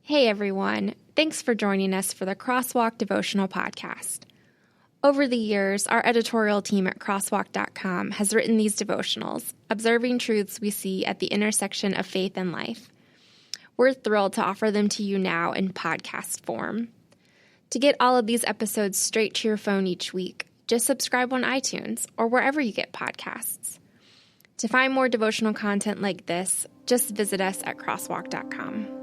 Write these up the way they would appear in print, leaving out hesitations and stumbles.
Hey everyone, thanks for joining us for the Crosswalk Devotional Podcast. Over the years, our editorial team at crosswalk.com has written these devotionals, observing truths we see at the intersection of faith and life. We're thrilled to offer them to you now in podcast form. To get all of these episodes straight to your phone each week, just subscribe on iTunes or wherever you get podcasts. To find more devotional content like this, just visit us at crosswalk.com.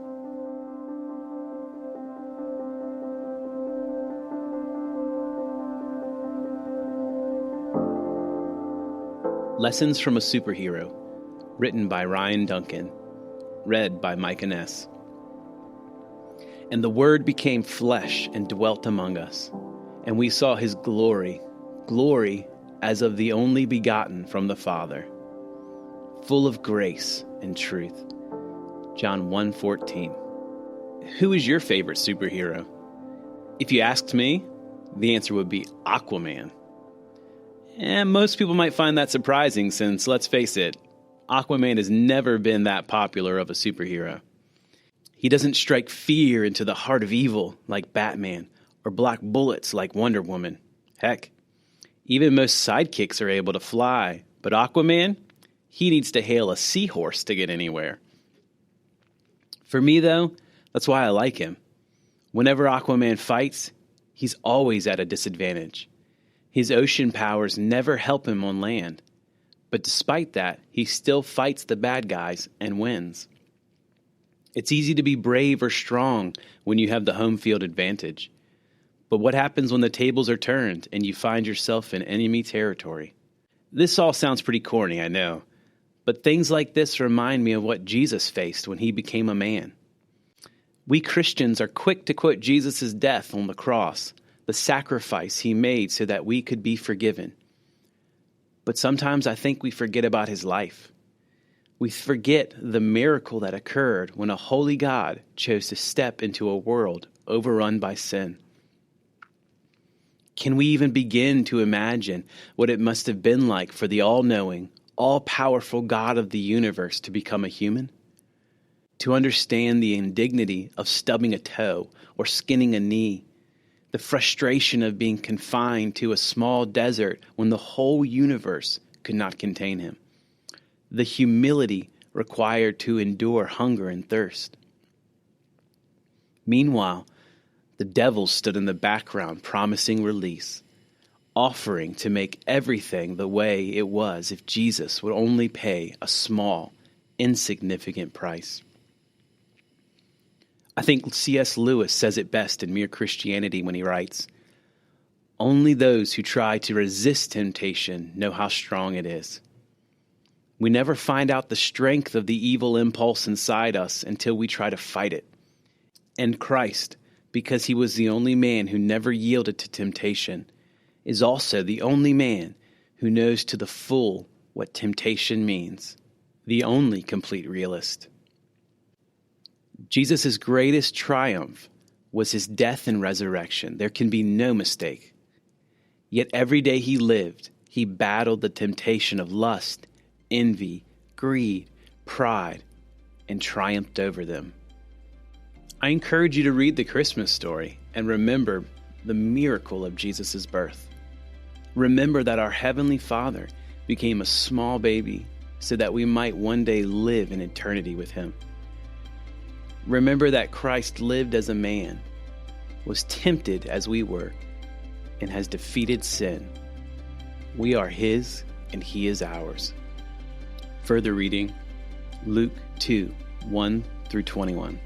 Lessons from a Superhero, written by Ryan Duncan, read by Micah Ness. And the Word became flesh and dwelt among us, and we saw his glory, glory as of the only begotten from the Father, full of grace and truth. John 1:14. Who is your favorite superhero? If you asked me, the answer would be Aquaman. And most people might find that surprising since, let's face it, Aquaman has never been that popular of a superhero. He doesn't strike fear into the heart of evil like Batman or black bullets like Wonder Woman. Heck, even most sidekicks are able to fly, but Aquaman, he needs to hail a seahorse to get anywhere. For me, though, that's why I like him. Whenever Aquaman fights, he's always at a disadvantage. His ocean powers never help him on land. But despite that, he still fights the bad guys and wins. It's easy to be brave or strong when you have the home field advantage. But what happens when the tables are turned and you find yourself in enemy territory? This all sounds pretty corny, I know. But things like this remind me of what Jesus faced when he became a man. We Christians are quick to quote Jesus' death on the cross, the sacrifice he made so that we could be forgiven. But sometimes I think we forget about his life. We forget the miracle that occurred when a holy God chose to step into a world overrun by sin. Can we even begin to imagine what it must have been like for the all-knowing, all-powerful God of the universe to become a human? To understand the indignity of stubbing a toe or skinning a knee, the frustration of being confined to a small desert when the whole universe could not contain him. The humility required to endure hunger and thirst. Meanwhile, the devil stood in the background promising release, offering to make everything the way it was if Jesus would only pay a small, insignificant price. I think C.S. Lewis says it best in Mere Christianity when he writes, "Only those who try to resist temptation know how strong it is. We never find out the strength of the evil impulse inside us until we try to fight it. And Christ, because he was the only man who never yielded to temptation, is also the only man who knows to the full what temptation means, the only complete realist." Jesus' greatest triumph was his death and resurrection. There can be no mistake. Yet every day he lived, he battled the temptation of lust, envy, greed, pride, and triumphed over them. I encourage you to read the Christmas story and remember the miracle of Jesus' birth. Remember that our Heavenly Father became a small baby so that we might one day live in eternity with him. Remember that Christ lived as a man, was tempted as we were, and has defeated sin. We are his, and he is ours. Further reading, Luke 2:1-21.